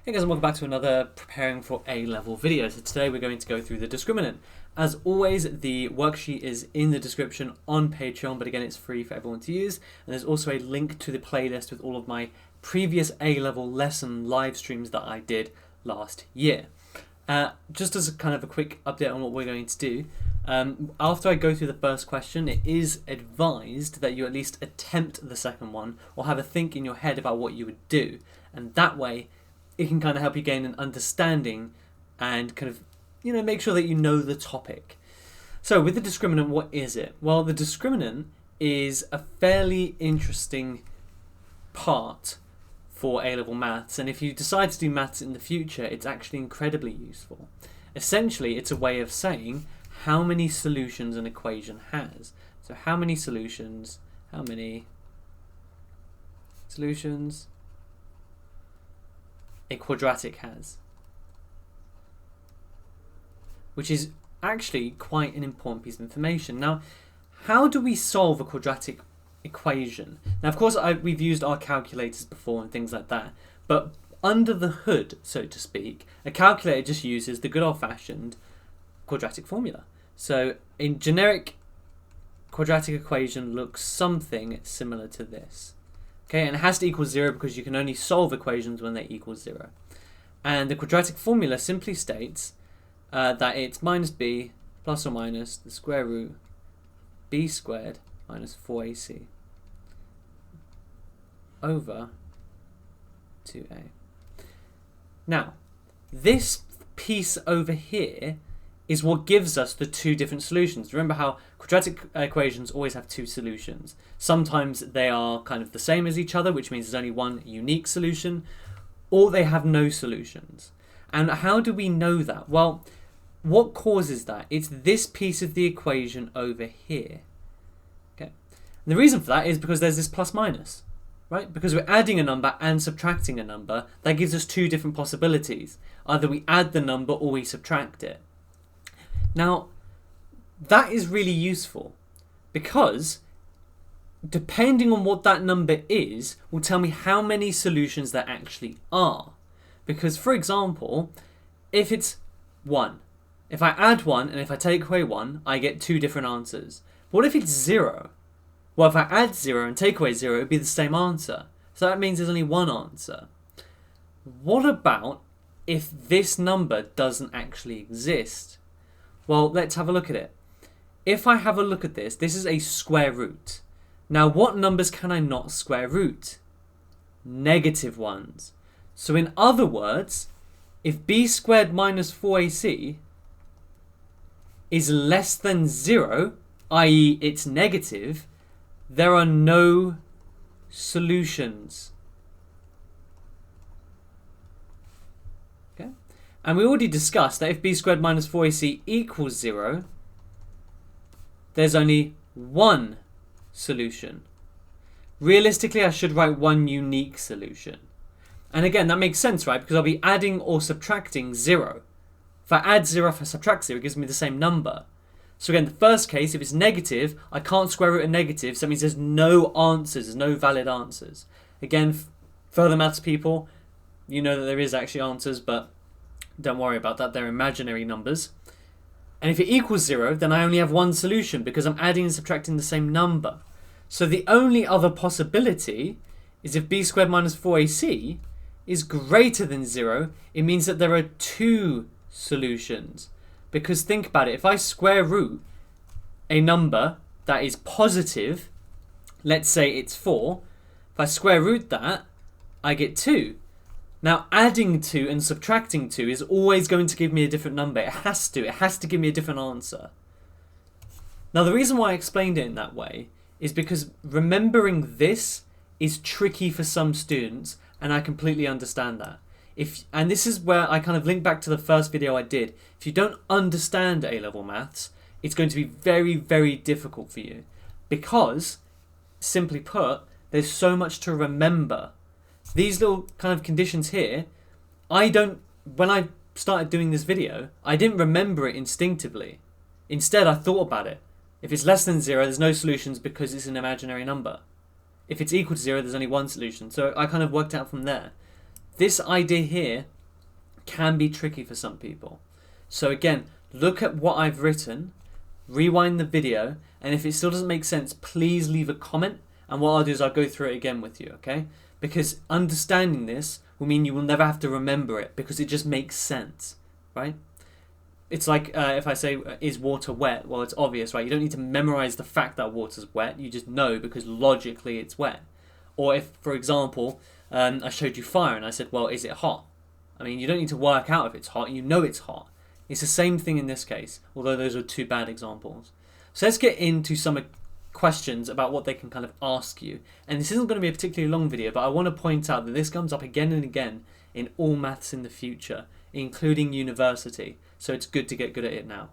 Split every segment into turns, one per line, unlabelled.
Hey guys, and welcome back to another preparing for A-level video. So today we're going to go through the discriminant. As always, the worksheet is in the description on Patreon, but again it's free for everyone to use. And there's also a link to the playlist with all of my previous A-level lesson live streams that I did last year. Just as a kind of a quick update on what we're going to do, after I go through the first question, it is advised that you at least attempt the second one or have a think in your head about what you would do. And that way, it can kind of help you gain an understanding and kind of, make sure that you know the topic. So with the discriminant, what is it? Well, the discriminant is a fairly interesting part for A-level maths, and if you decide to do maths in the future, it's actually incredibly useful. Essentially, it's a way of saying how many solutions an equation has. So how many solutions a quadratic has, which is actually quite an important piece of information. Now, how do we solve a quadratic equation? Now, of course, we've used our calculators before and things like that, but under the hood, so to speak, a calculator just uses the good old-fashioned quadratic formula. So a generic quadratic equation looks something similar to this. Okay, and it has to equal 0 because you can only solve equations when they equal 0. And the quadratic formula simply states that it's minus b plus or minus the square root b squared minus 4ac over 2a. Now, this piece over here is what gives us the two different solutions. Remember how quadratic equations always have two solutions. Sometimes they are kind of the same as each other, which means there's only one unique solution, or they have no solutions. And how do we know that? Well, what causes that? It's this piece of the equation over here. Okay. And the reason for that is because there's this plus minus, right? Because we're adding a number and subtracting a number, that gives us two different possibilities. Either we add the number or we subtract it. Now, that is really useful because depending on what that number is will tell me how many solutions there actually are. Because, for example, if it's 1, if I add 1 and if I take away 1, I get two different answers. But what if it's 0? Well, if I add 0 and take away 0, it would be the same answer. So that means there's only one answer. What about if this number doesn't actually exist? Well, let's have a look at it. If I have a look at this, this is a square root. Now, what numbers can I not square root? Negative ones. So in other words, if b squared minus 4ac is less than 0, i.e. it's negative, there are no solutions. And we already discussed that if b squared minus 4ac equals 0, there's only one solution. Realistically, I should write one unique solution. And again, that makes sense, right? Because I'll be adding or subtracting 0. If I add 0, if I subtract 0, it gives me the same number. So again, the first case, if it's negative, I can't square root a negative, so that means there's no answers, there's no valid answers. Again, further maths people, you know that there is actually answers, but don't worry about that, they're imaginary numbers. And if it equals 0, then I only have one solution because I'm adding and subtracting the same number. So the only other possibility is if b squared minus 4ac is greater than 0, it means that there are two solutions. Because think about it, if I square root a number that is positive, let's say it's 4, if I square root that, I get 2. Now, adding 2 and subtracting 2 is always going to give me a different number. It has to give me a different answer. Now, the reason why I explained it in that way is because remembering this is tricky for some students, and I completely understand that. And this is where I kind of link back to the first video I did. If you don't understand A-level maths, it's going to be very, very difficult for you. Because, simply put, there's so much to remember. These little kind of conditions here, when I started doing this video, I didn't remember it instinctively. Instead, I thought about it. If it's less than 0, there's no solutions because it's an imaginary number. If it's equal to 0, there's only one solution. So I kind of worked out from there. This idea here can be tricky for some people. So again, look at what I've written, rewind the video, and if it still doesn't make sense, please leave a comment, and what I'll do is I'll go through it again with you, okay? Because understanding this will mean you will never have to remember it, because it just makes sense, right? It's like if I say, is water wet? Well, it's obvious, right? You don't need to memorize the fact that water's wet. You just know because logically it's wet. Or if, for example, I showed you fire and I said, well, is it hot? I mean, you don't need to work out if it's hot. You know it's hot. It's the same thing in this case, although those are two bad examples. So let's get into some questions about what they can kind of ask you. And this isn't going to be a particularly long video, but I want to point out that this comes up again and again in all maths in the future, including university. So it's good to get good at it now.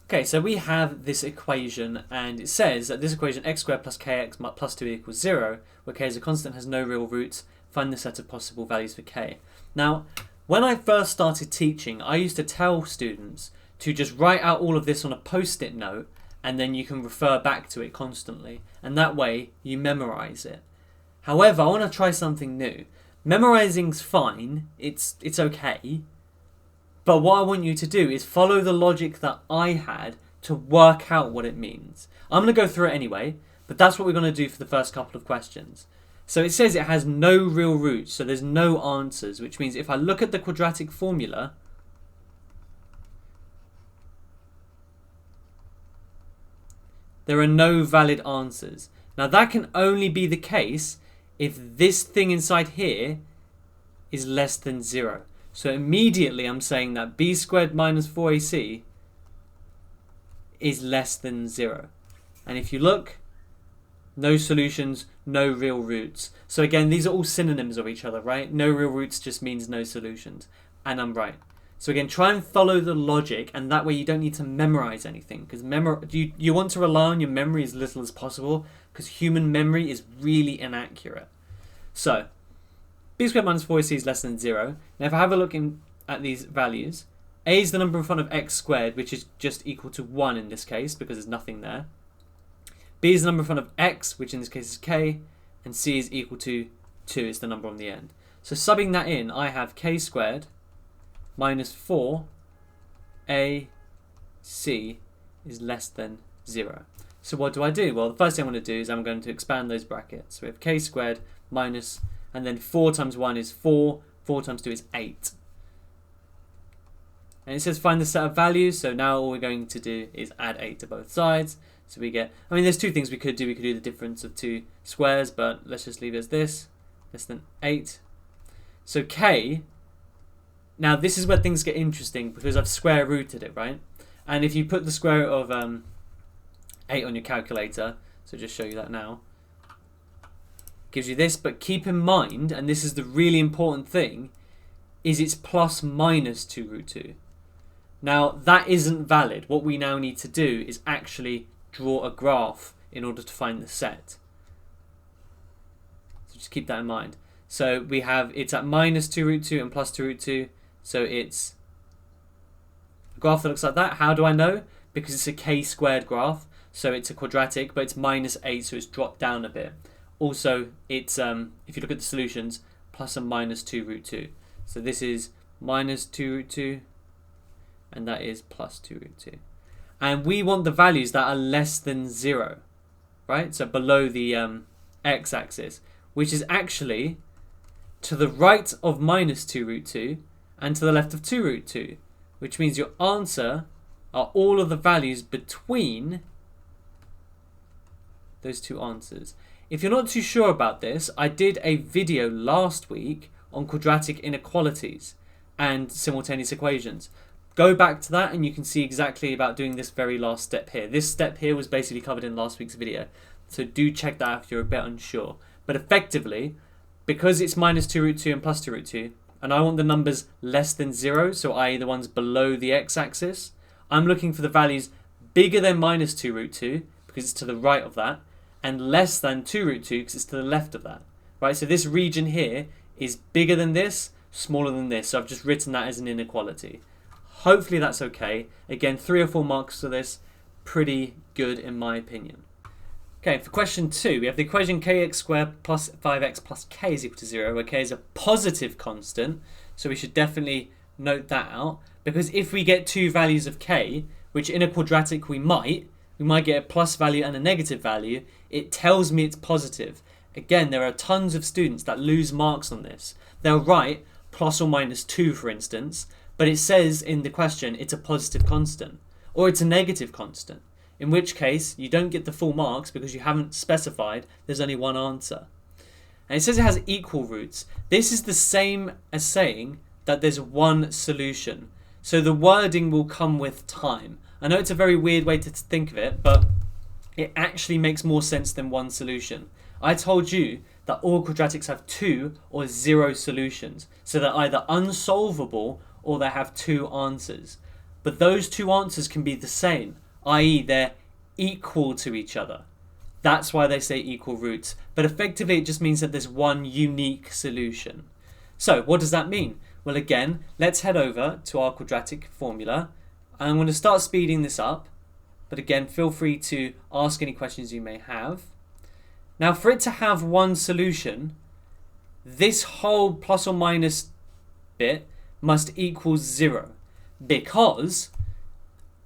Okay, so we have this equation, and it says that this equation x squared plus kx plus 2 equals 0, where k is a constant, has no real roots. Find the set of possible values for k. Now, when I first started teaching, I used to tell students to just write out all of this on a post-it note, and then you can refer back to it constantly, and that way you memorize it. However, I want to try something new. Memorizing's fine, it's okay, but what I want you to do is follow the logic that I had to work out what it means. I'm going to go through it anyway, but that's what we're going to do for the first couple of questions. So it says it has no real roots, so there's no answers, which means if I look at the quadratic formula, there are no valid answers. Now that can only be the case if this thing inside here is less than 0. So immediately I'm saying that b squared minus 4ac is less than 0. And if you look, no solutions, no real roots. So again, these are all synonyms of each other, right? No real roots just means no solutions. And I'm right. So again, try and follow the logic, and that way you don't need to memorize anything. Because you want to rely on your memory as little as possible, because human memory is really inaccurate. So, b squared minus 4ac is less than 0. Now if I have a look at these values, a is the number in front of x squared, which is just equal to 1 in this case, because there's nothing there. B is the number in front of x, which in this case is k, and c is equal to 2 is the number on the end. So subbing that in, I have k squared minus 4ac is less than 0. So what do I do? Well, the first thing I'm going to do is I'm going to expand those brackets. So we have k squared minus, and then 4 times 1 is 4, 4 times 2 is 8. And it says find the set of values, so now all we're going to do is add 8 to both sides. So we get, I mean, there's two things we could do. We could do the difference of two squares, but let's just leave it as this, less than 8. So k, now this is where things get interesting, because I've square rooted it, right? And if you put the square root of 8 on your calculator, so just show you that now, gives you this, but keep in mind, and this is the really important thing, is it's plus minus 2 root 2. Now, that isn't valid. What we now need to do is actually draw a graph in order to find the set. So just keep that in mind. So we have, it's at minus 2 root 2 and plus 2 root 2. So it's a graph that looks like that. How do I know? Because it's a k squared graph. So it's a quadratic, but it's minus 8, so it's dropped down a bit. Also, it's, if you look at the solutions, plus and minus 2 root 2. So this is minus 2 root 2, and that is plus 2 root 2. And we want the values that are less than 0, right? So below the x-axis, which is actually to the right of minus 2 root 2 and to the left of 2 root 2, which means your answer are all of the values between those two answers. If you're not too sure about this, I did a video last week on quadratic inequalities and simultaneous equations. Go back to that and you can see exactly about doing this very last step here. This step here was basically covered in last week's video. So do check that out if you're a bit unsure. But effectively, because it's minus 2 root 2 and plus 2 root 2, and I want the numbers less than 0, so i.e. the ones below the x-axis, I'm looking for the values bigger than minus 2 root 2, because it's to the right of that, and less than 2 root 2, because it's to the left of that. Right, so this region here is bigger than this, smaller than this, so I've just written that as an inequality. Hopefully that's okay. Again, 3 or 4 marks for this. Pretty good in my opinion. Okay, for question 2, we have the equation kx squared plus 5x plus k is equal to 0, where k is a positive constant, so we should definitely note that out, because if we get two values of k, which in a quadratic we might get a plus value and a negative value, it tells me it's positive. Again, there are tons of students that lose marks on this. They'll write plus or minus 2, for instance, but it says in the question it's a positive constant, or it's a negative constant. In which case, you don't get the full marks because you haven't specified there's only one answer. And it says it has equal roots. This is the same as saying that there's one solution. So the wording will come with time. I know it's a very weird way to think of it, but it actually makes more sense than one solution. I told you that all quadratics have 2 or 0 solutions. So they're either unsolvable or they have 2 answers. But those 2 answers can be the same, i.e. they're equal to each other. That's why they say equal roots. But effectively it just means that there's one unique solution. So what does that mean? Well, again, let's head over to our quadratic formula. I'm going to start speeding this up. But again, feel free to ask any questions you may have. Now, for it to have one solution, this whole plus or minus bit must equal 0. Because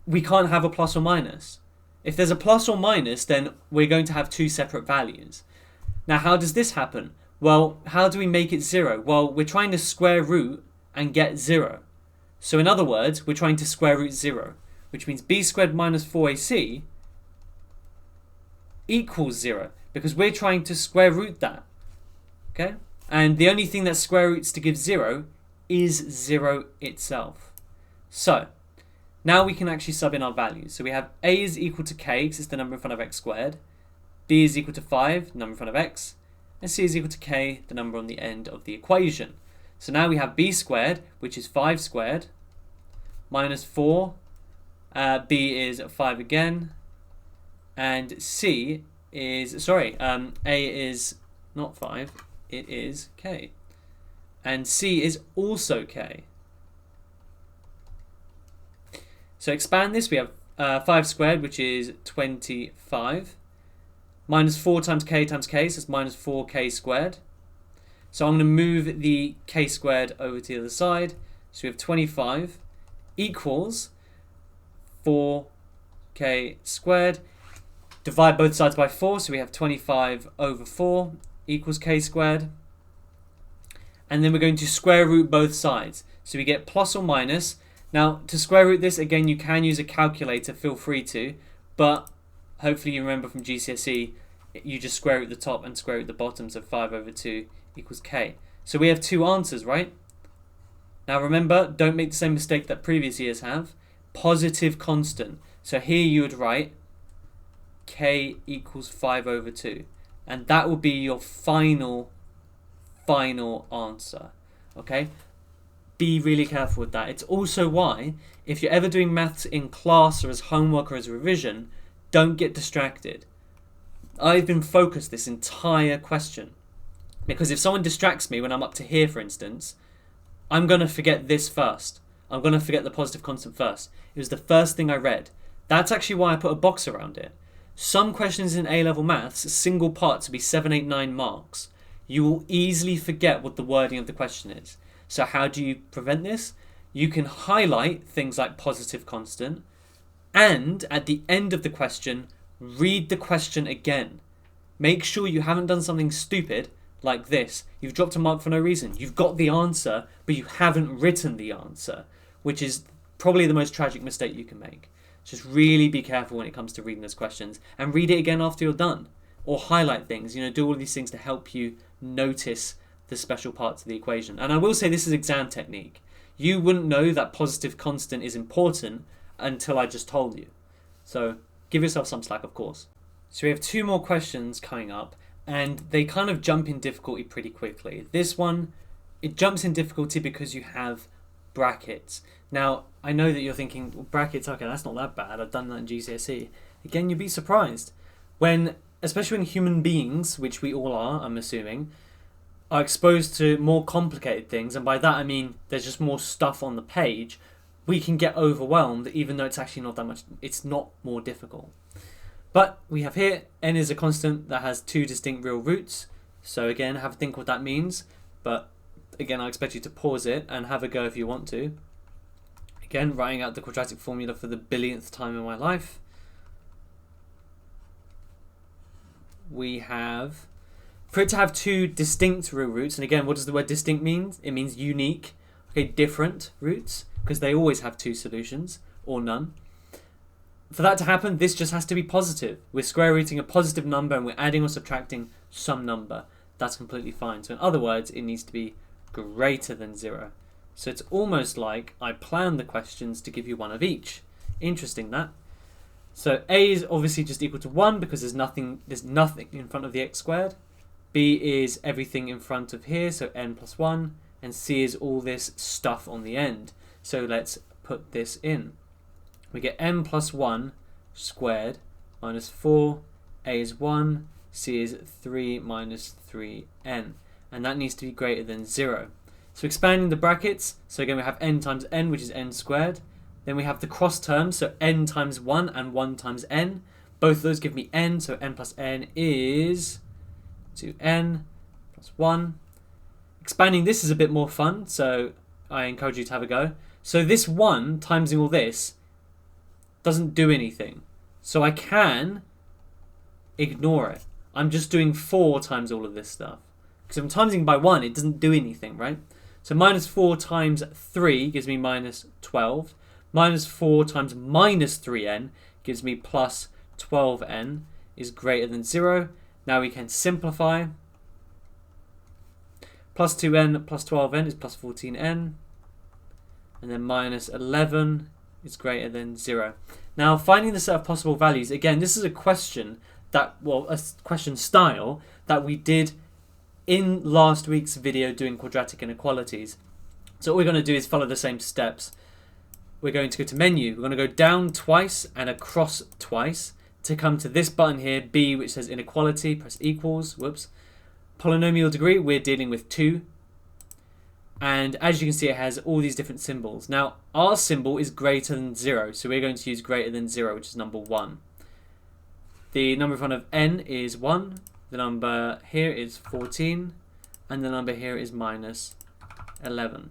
we can't have a plus or minus. If there's a plus or minus, then we're going to have 2 separate values. Now, how does this happen? Well, how do we make it 0? Well, we're trying to square root and get 0. So in other words, we're trying to square root 0, which means b squared minus 4ac equals 0, because we're trying to square root that. Okay? And the only thing that square roots to give 0 is 0 itself. So, now we can actually sub in our values. So we have a is equal to k, because it's the number in front of x squared. B is equal to 5, the number in front of x. And c is equal to k, the number on the end of the equation. So now we have b squared, which is 5 squared, minus 4. B is 5 again. And c is, a is not 5, it is k. And c is also k. So expand this, we have 5 squared, which is 25, minus 4 times k, so it's minus 4k squared. So I'm going to move the k squared over to the other side. So we have 25 equals 4k squared. Divide both sides by 4, so we have 25 over 4 equals k squared. And then we're going to square root both sides. So we get plus or minus. Now, to square root this, again, you can use a calculator, feel free to, but hopefully you remember from GCSE, you just square root the top and square root the bottom, so 5 over 2 equals k. So we have 2 answers, right? Now remember, don't make the same mistake that previous years have. Positive constant. So here you would write k equals 5 over 2. And that will be your final answer. Okay? Be really careful with that. It's also why, if you're ever doing maths in class or as homework or as revision, don't get distracted. I've been focused this entire question. Because if someone distracts me when I'm up to here, for instance, I'm going to forget this first. I'm going to forget the positive constant first. It was the first thing I read. That's actually why I put a box around it. Some questions in A-level maths, single parts will be 7, 8, 9 marks. You will easily forget what the wording of the question is. So how do you prevent this? You can highlight things like positive constant, and at the end of the question, read the question again. Make sure you haven't done something stupid like this. You've dropped a mark for no reason. You've got the answer, but you haven't written the answer, which is probably the most tragic mistake you can make. Just really be careful when it comes to reading those questions, and read it again after you're done. Or highlight things, do all of these things to help you notice the special parts of the equation. And I will say this is exam technique. You wouldn't know that positive constant is important until I just told you. So give yourself some slack, of course. So we have 2 more questions coming up, and they kind of jump in difficulty pretty quickly. This one, it jumps in difficulty because you have brackets. Now, I know that you're thinking, well, brackets, okay, that's not that bad. I've done that in GCSE. Again, you'd be surprised. Especially when human beings, which we all are, I'm assuming, are exposed to more complicated things, and by that I mean there's just more stuff on the page, we can get overwhelmed even though it's actually not that much, it's not more difficult. But we have here, n is a constant that has two distinct real roots. So again, have a think what that means. But again, I expect you to pause it and have a go if you want to. Again, writing out the quadratic formula for the billionth time in my life. We have, for it to have two distinct real roots, and again, what does the word distinct mean? It means unique, okay, different roots, because they always have two solutions, or none. For that to happen, this just has to be positive. We're square rooting a positive number and we're adding or subtracting some number. That's completely fine. So in other words, it needs to be greater than 0. So it's almost like I planned the questions to give you one of each. Interesting, that. So a is obviously just equal to 1 because there's nothing in front of the x squared. B is everything in front of here, so n plus 1. And c is all this stuff on the end. So let's put this in. We get n plus 1 squared minus 4. A is 1. C is 3 minus 3n. And that needs to be greater than 0. So expanding the brackets, so again we have n times n, which is n squared. Then we have the cross terms, so n times 1 and 1 times n. Both of those give me n, so n plus n is 2n plus 1. Expanding this is a bit more fun, so I encourage you to have a go. So this 1 timesing all this doesn't do anything. So I can ignore it. I'm just doing 4 times all of this stuff. Because if I'm timesing by 1, it doesn't do anything, right? So minus 4 times 3 gives me minus 12. Minus 4 times minus 3n gives me plus 12n is greater than 0. Now we can simplify. Plus 2n plus 12n is plus 14n. And then minus 11 is greater than 0. Now finding the set of possible values, again, this is a question that, well, a question style that we did in last week's video doing quadratic inequalities. So what we're going to do is follow the same steps. We're going to go to menu. We're going to go down twice and across twice to come to this button here, B, which says inequality. Press equals. Whoops. Polynomial degree, we're dealing with 2. And as you can see, it has all these different symbols. Now, our symbol is greater than 0. So we're going to use greater than 0, which is number 1. The number in front of n is 1. The number here is 14. And the number here is minus 11.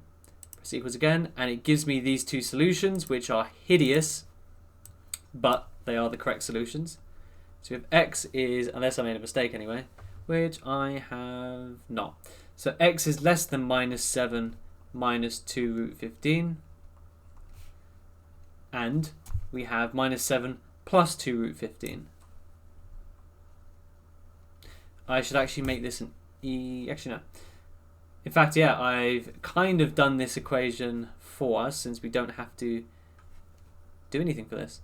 Press equals again. And it gives me these two solutions, which are hideous. But they are the correct solutions. So if x is, unless I made a mistake anyway, which I have not. So x is less than minus 7 minus 2 root 15. And we have minus 7 plus 2 root 15. I should actually make this an e. Actually, no. In fact, yeah, I've kind of done this equation for us since we don't have to do anything for this.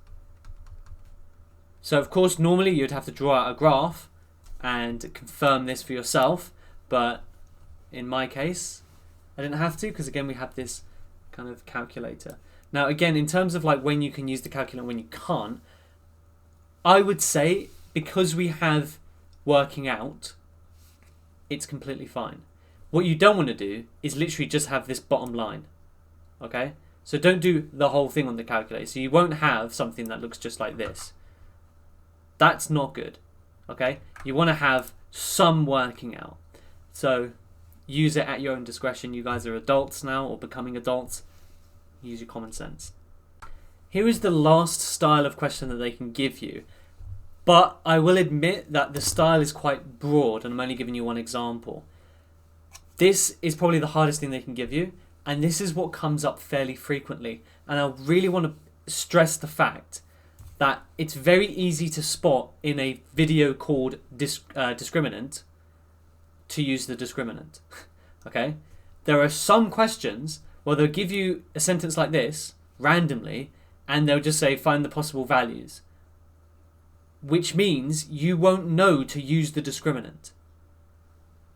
So, of course, normally you'd have to draw out a graph and confirm this for yourself. But in my case, I didn't have to because, again, we have this kind of calculator. Now, again, in terms of like when you can use the calculator and when you can't, I would say because we have working out, it's completely fine. What you don't want to do is literally just have this bottom line. Okay? So don't do the whole thing on the calculator. So you won't have something that looks just like this. That's not good. Okay? You want to have some working out. So use it at your own discretion. You guys are adults now or becoming adults. Use your common sense. Here is the last style of question that they can give you. But I will admit that the style is quite broad and I'm only giving you one example. This is probably the hardest thing they can give you, and this is what comes up fairly frequently. And I really want to stress the fact that it's very easy to spot in a video called Discriminant to use the discriminant. Okay? There are some questions where they'll give you a sentence like this randomly and they'll just say find the possible values, which means you won't know to use the discriminant.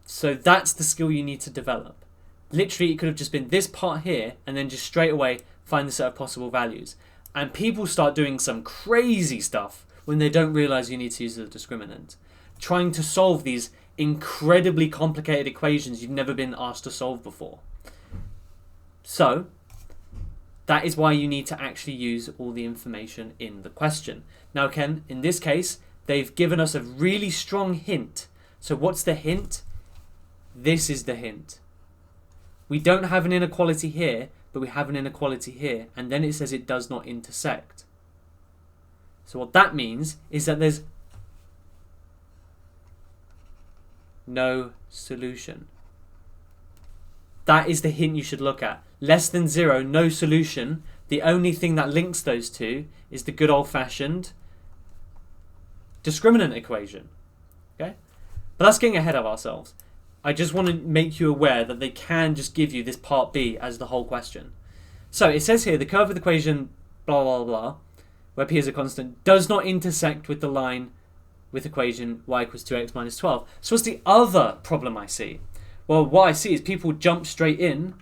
So that's the skill you need to develop. Literally, it could have just been this part here and then just straight away find the set of possible values. And people start doing some crazy stuff when they don't realize you need to use the discriminant. Trying to solve these incredibly complicated equations you've never been asked to solve before. So that is why you need to actually use all the information in the question. Now, Ken, in this case, they've given us a really strong hint. So what's the hint? This is the hint. We don't have an inequality here, but we have an inequality here. And then it says it does not intersect. So what that means is that there's no solution. That is the hint you should look at. Less than 0, no solution. The only thing that links those two is the good old-fashioned discriminant equation. Okay? But that's getting ahead of ourselves. I just want to make you aware that they can just give you this part B as the whole question. So it says here, the curve of the equation, blah, blah, blah, where p is a constant, does not intersect with the line with equation y equals 2x minus 12. So what's the other problem I see? Well, what I see is people jump straight in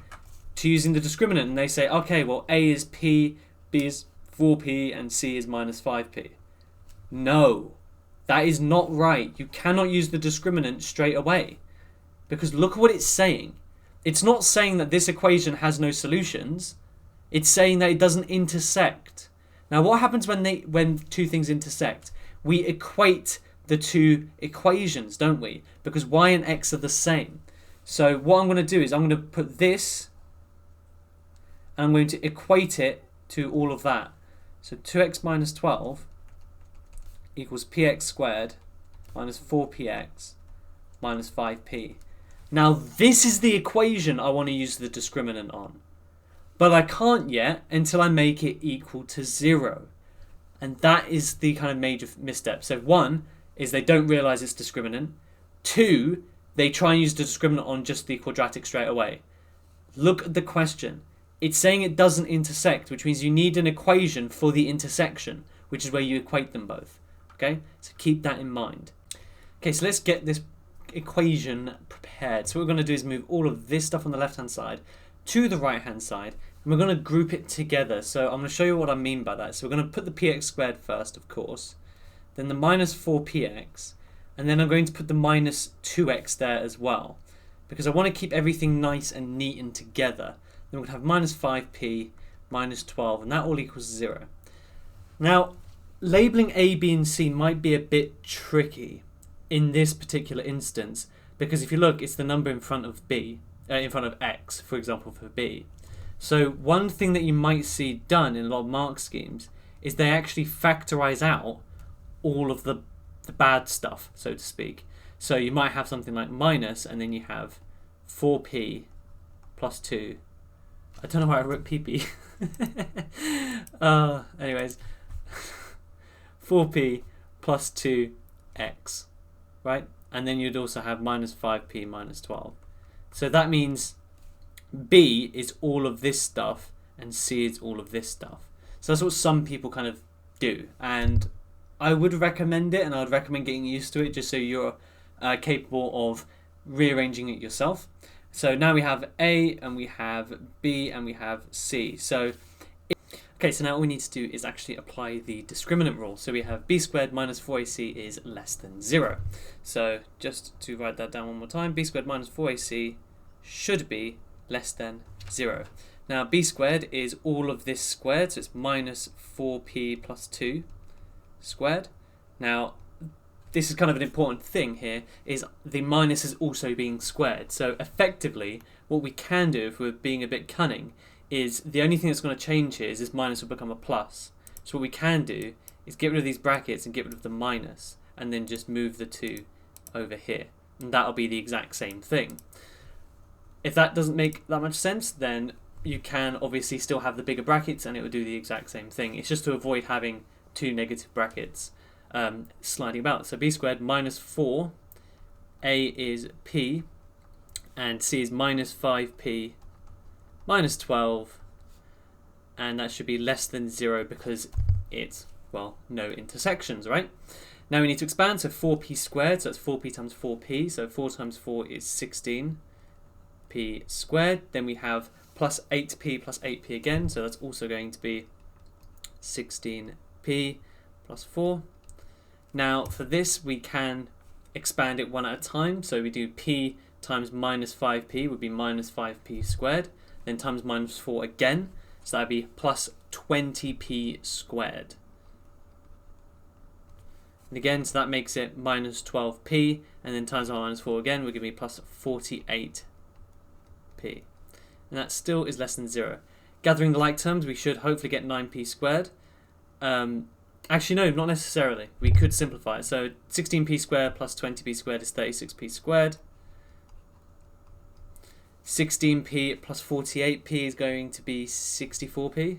to using the discriminant, and they say, okay, well, a is p, b is 4p, and c is minus 5p. No, that is not right. You cannot use the discriminant straight away. Because look at what it's saying. It's not saying that this equation has no solutions. It's saying that it doesn't intersect. Now, what happens when two things intersect? We equate the two equations, don't we? Because y and x are the same. So what I'm going to do is I'm going to put this, and I'm going to equate it to all of that. So 2x minus 12 equals px squared minus 4px minus 5p. Now this is the equation I want to use the discriminant on. But I can't yet until I make it equal to 0. And that is the kind of major misstep. So 1 is they don't realise it's discriminant. 2, they try and use the discriminant on just the quadratic straight away. Look at the question. It's saying it doesn't intersect, which means you need an equation for the intersection, which is where you equate them both. Okay, so keep that in mind. Okay, so let's get this equation prepared. So what we're going to do is move all of this stuff on the left hand side to the right hand side, and we're going to group it together. So I'm going to show you what I mean by that. So we're going to put the px squared first, of course, then the minus 4px, and then I'm going to put the minus 2x there as well, because I want to keep everything nice and neat and together. Then we're going to have minus 5p minus 12, and that all equals 0. Now, labeling a, b, and c might be a bit tricky in this particular instance, because if you look, it's the number in front of b, in front of x, for example, for b. So one thing that you might see done in a lot of mark schemes is they actually factorize out all of the bad stuff, so to speak. So you might have something like minus, and then you have 4p plus 2. I don't know why I wrote pp. Anyways, 4p plus 2x, right? And then you'd also have minus 5p minus 12. So that means B is all of this stuff and C is all of this stuff. So that's what some people kind of do. And I would recommend it, and I would recommend getting used to it just so you're capable of rearranging it yourself. So now we have A, and we have B, and we have C. So now all we need to do is actually apply the discriminant rule. So we have b squared minus 4ac is less than 0. So just to write that down one more time, b squared minus 4ac should be less than 0. Now b squared is all of this squared, so it's minus 4p plus 2 squared. Now this is kind of an important thing here, is the minus is also being squared. So effectively what we can do, if we're being a bit cunning, is the only thing that's going to change here is this minus will become a plus. So what we can do is get rid of these brackets and get rid of the minus, and then just move the 2 over here, and that'll be the exact same thing. If that doesn't make that much sense, then you can obviously still have the bigger brackets and it will do the exact same thing. It's just to avoid having two negative brackets sliding about. So b squared minus 4, a is p, and c is minus 5p minus 12, and that should be less than 0 because it's, well, no intersections, right? Now we need to expand, so 4p squared, so that's 4p times 4p, so 4 times 4 is 16p squared. Then we have plus 8p plus 8p again, so that's also going to be 16p plus 4. Now for this we can expand it one at a time, so we do p times minus 5p would be minus 5p squared, then times minus 4 again, so that would be plus 20p squared. And again, so that makes it minus 12p, and then times by minus 4 again, will give me plus 48p. And that still is less than 0. Gathering the like terms, we should hopefully get 9p squared. Actually, no, not necessarily. We could simplify it. So 16p squared plus 20p squared is 36p squared. 16p plus 48p is going to be 64p.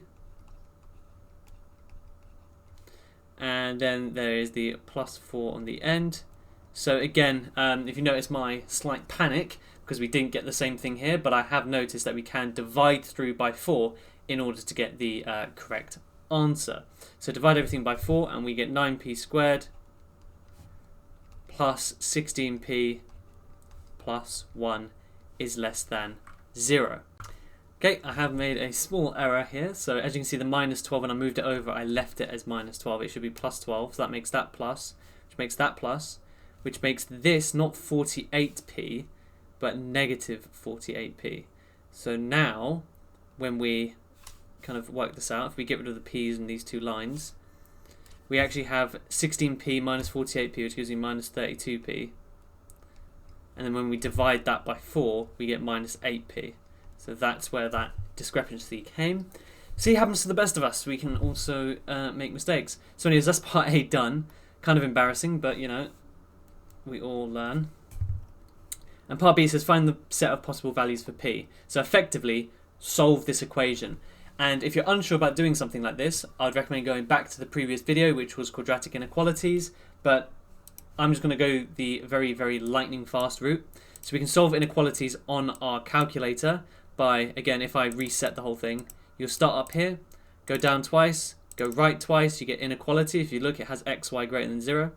And then there is the plus 4 on the end. So again, if you notice my slight panic, because we didn't get the same thing here, but I have noticed that we can divide through by 4 in order to get the correct answer. So divide everything by 4 and we get 9p squared plus 16p plus 1 is less than 0. Okay, I have made a small error here. So as you can see, the minus 12, when I moved it over, I left it as minus 12. It should be plus 12, so that makes that plus, which makes that plus, which makes this not 48p, but negative 48p. So now, when we kind of work this out, if we get rid of the p's in these two lines, we actually have 16p minus 48p, which gives me minus 32p. And then when we divide that by 4, we get minus 8p. So that's where that discrepancy came. See, it happens to the best of us. We can also make mistakes. So anyways, that's part A done. Kind of embarrassing, but you know, we all learn. And part B says find the set of possible values for p. So effectively, solve this equation. And if you're unsure about doing something like this, I'd recommend going back to the previous video, which was quadratic inequalities. But I'm just going to go the very, very lightning fast route. So we can solve inequalities on our calculator by, again, if I reset the whole thing, you'll start up here, go down twice, go right twice, you get inequality. If you look, it has x, y greater than 0.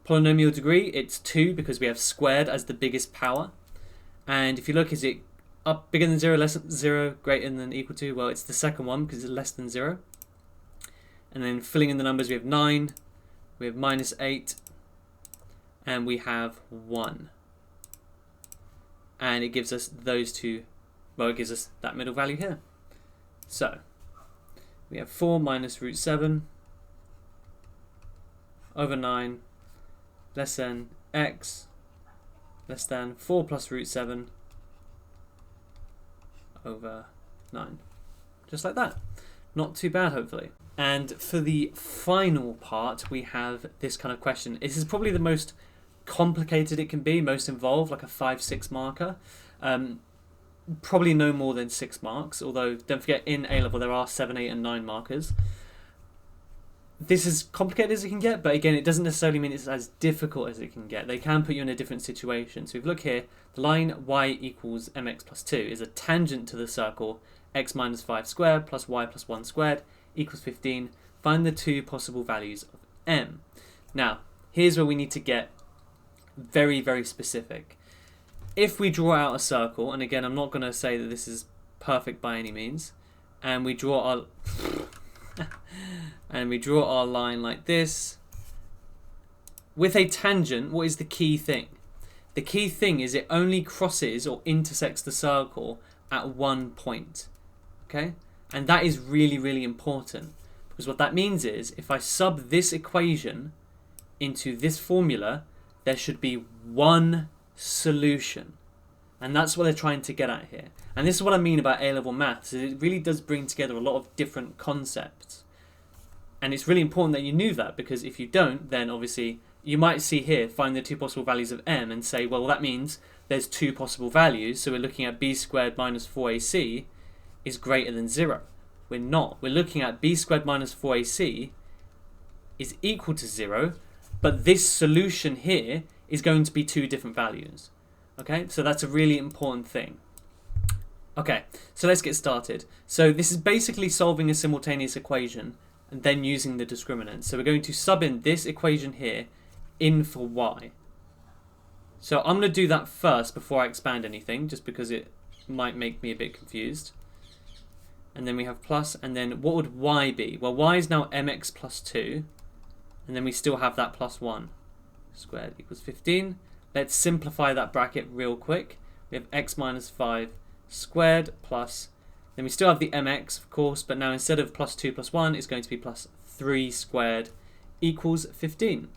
Polynomial degree, it's 2 because we have squared as the biggest power. And if you look, is it up bigger than 0, less than 0, greater than equal to? Well, it's the second one because it's less than 0. And then filling in the numbers, we have 9, we have minus 8, and we have 1. And it gives us those two, well, it gives us that middle value here. So we have 4 minus root 7 over 9 less than x less than 4 plus root 7 over 9. Just like that. Not too bad, hopefully. And for the final part, we have this kind of question. This is probably the most complicated it can be, most involved, like a 5-6 marker. Probably no more than 6 marks, although don't forget in A-level there are 7, 8 and 9 markers. This is complicated as it can get, but again, it doesn't necessarily mean it's as difficult as it can get. They can put you in a different situation. So if you look here, the line y equals mx plus 2 is a tangent to the circle x minus 5 squared plus y plus 1 squared equals 15. Find the two possible values of m. Now, here's where we need to get very, very specific. If we draw out a circle, and again, I'm not going to say that this is perfect by any means, and we draw our line like this with a tangent, what is the key thing? The key thing is it only crosses or intersects the circle at one point. Okay? And that is really, really important, because what that means is if I sub this equation into this formula, there should be one solution. And that's what they're trying to get at here. And this is what I mean about A-level maths. It really does bring together a lot of different concepts. And it's really important that you knew that, because if you don't, then obviously you might see here, find the two possible values of m and say, well, that means there's two possible values. So we're looking at b squared minus 4ac is greater than 0. We're not. We're looking at b squared minus 4ac is equal to 0, but this solution here is going to be two different values. Okay, so that's a really important thing. Okay, so let's get started. So this is basically solving a simultaneous equation and then using the discriminant. So we're going to sub in this equation here in for y. So I'm going to do that first before I expand anything, just because it might make me a bit confused. And then we have plus, and then what would y be? Well, y is now mx plus 2, and then we still have that plus 1 squared equals 15. Let's simplify that bracket real quick. We have x minus 5 squared plus, then we still have the mx, of course, but now instead of plus 2 plus 1, it's going to be plus 3 squared equals 15.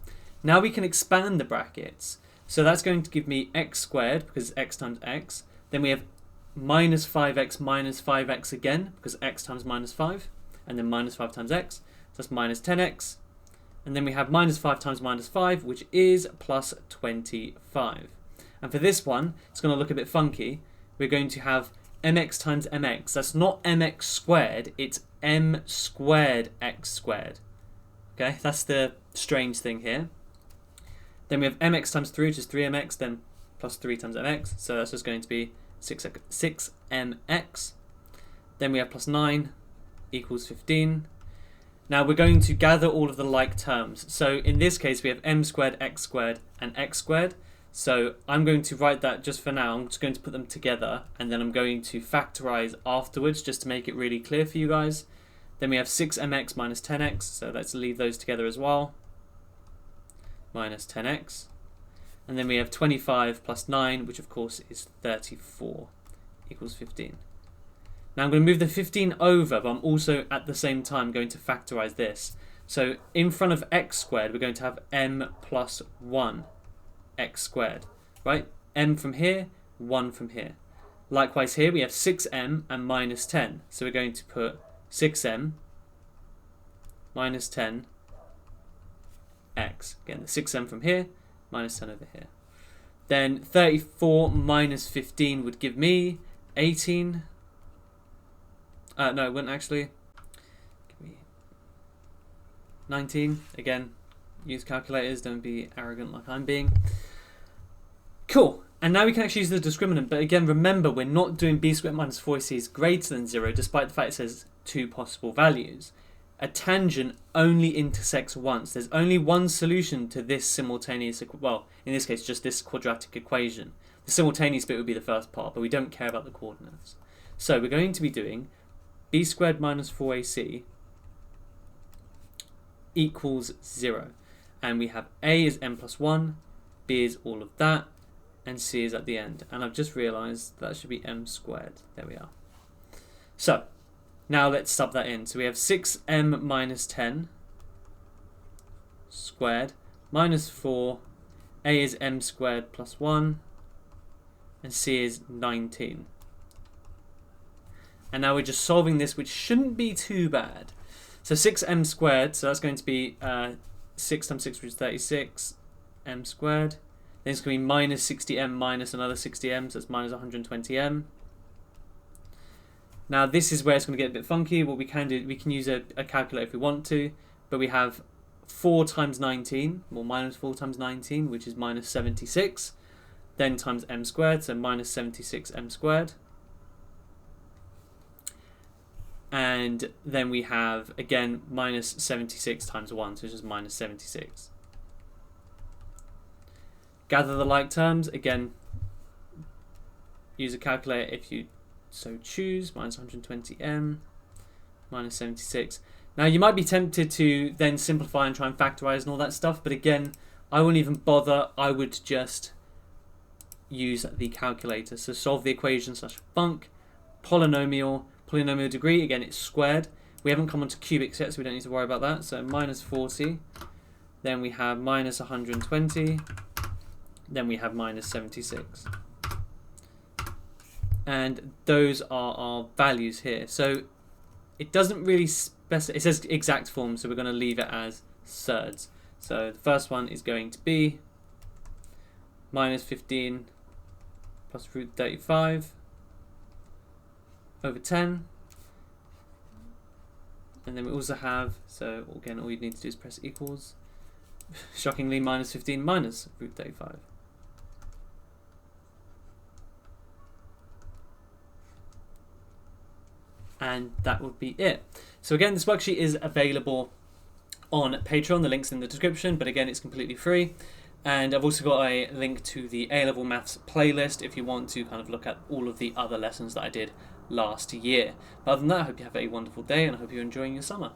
Now we can expand the brackets. So that's going to give me x squared, because it's x times x. Then we have minus 5x again, because x times minus 5. And then minus 5 times x. So that's minus 10x. And then we have minus 5 times minus 5, which is plus 25. And for this one, it's going to look a bit funky. We're going to have mx times mx. That's not mx squared, it's m squared x squared. Okay, that's the strange thing here. Then we have mx times 3, which is 3mx, then plus 3 times mx. So that's just going to be 6mx. Then we have plus 9 equals 15. Now we're going to gather all of the like terms. So in this case, we have m squared, x squared, and x squared. So I'm going to write that just for now. I'm just going to put them together, and then I'm going to factorize afterwards just to make it really clear for you guys. Then we have 6mx minus 10x, so let's leave those together as well. Minus 10x. And then we have 25 plus 9, which of course is 34, equals 15. Now I'm going to move the 15 over, but I'm also at the same time going to factorize this. So in front of x squared, we're going to have m plus 1 x squared, right? M from here, 1 from here. Likewise here, we have 6m and minus 10. So we're going to put 6m minus 10 x. Again, the 6m from here, minus 10 over here. Then 34 minus 15 would give me 18. No, it wouldn't actually. Give me 19. Again, use calculators, don't be arrogant like I'm being. Cool. And now we can actually use the discriminant. But again, remember, we're not doing b squared minus 4ac is greater than 0, despite the fact it says 2 possible values. A tangent only intersects once. There's only one solution to this simultaneous, well, in this case, just this quadratic equation. The simultaneous bit would be the first part, but we don't care about the coordinates. So we're going to be doing b squared minus 4ac equals 0. And we have a is m plus 1, b is all of that, and c is at the end. And I've just realised that should be m squared. There we are. So now let's sub that in. So we have 6m minus 10 squared minus 4. A is m squared plus 1. And c is 19. And now we're just solving this, which shouldn't be too bad. So 6m squared, so that's going to be 6 times 6, which is 36, m squared. Then it's going to be minus 60m minus another 60m, so it's minus 120m. Now this is where it's going to get a bit funky. What we can do, we can use a calculator if we want to, but we have 4 times 19, or minus 4 times 19, which is minus 76, then times m squared, so minus 76m squared. And then we have, again, minus 76 times 1, so it's just minus 76. Gather the like terms. Again, use a calculator if you so choose. Minus 120m, minus 76. Now, you might be tempted to then simplify and try and factorize and all that stuff, but again, I wouldn't even bother. I would just use the calculator. So solve the equation slash func, polynomial degree, again it's squared. We haven't come on to cubics yet, so we don't need to worry about that. So minus 40, then we have minus 120, then we have minus 76. And those are our values here. So it doesn't really specify, it says exact form, so we're going to leave it as surds. So the first one is going to be minus 15 plus root 35 over 10, and then we also have, so again all you need to do is press equals, shockingly minus 15 minus root 35. And that would be it. So again, this worksheet is available on Patreon, the link's in the description, but again it's completely free. And I've also got a link to the A-Level Maths playlist if you want to kind of look at all of the other lessons that I did last year. But other than that, I hope you have a wonderful day and I hope you're enjoying your summer.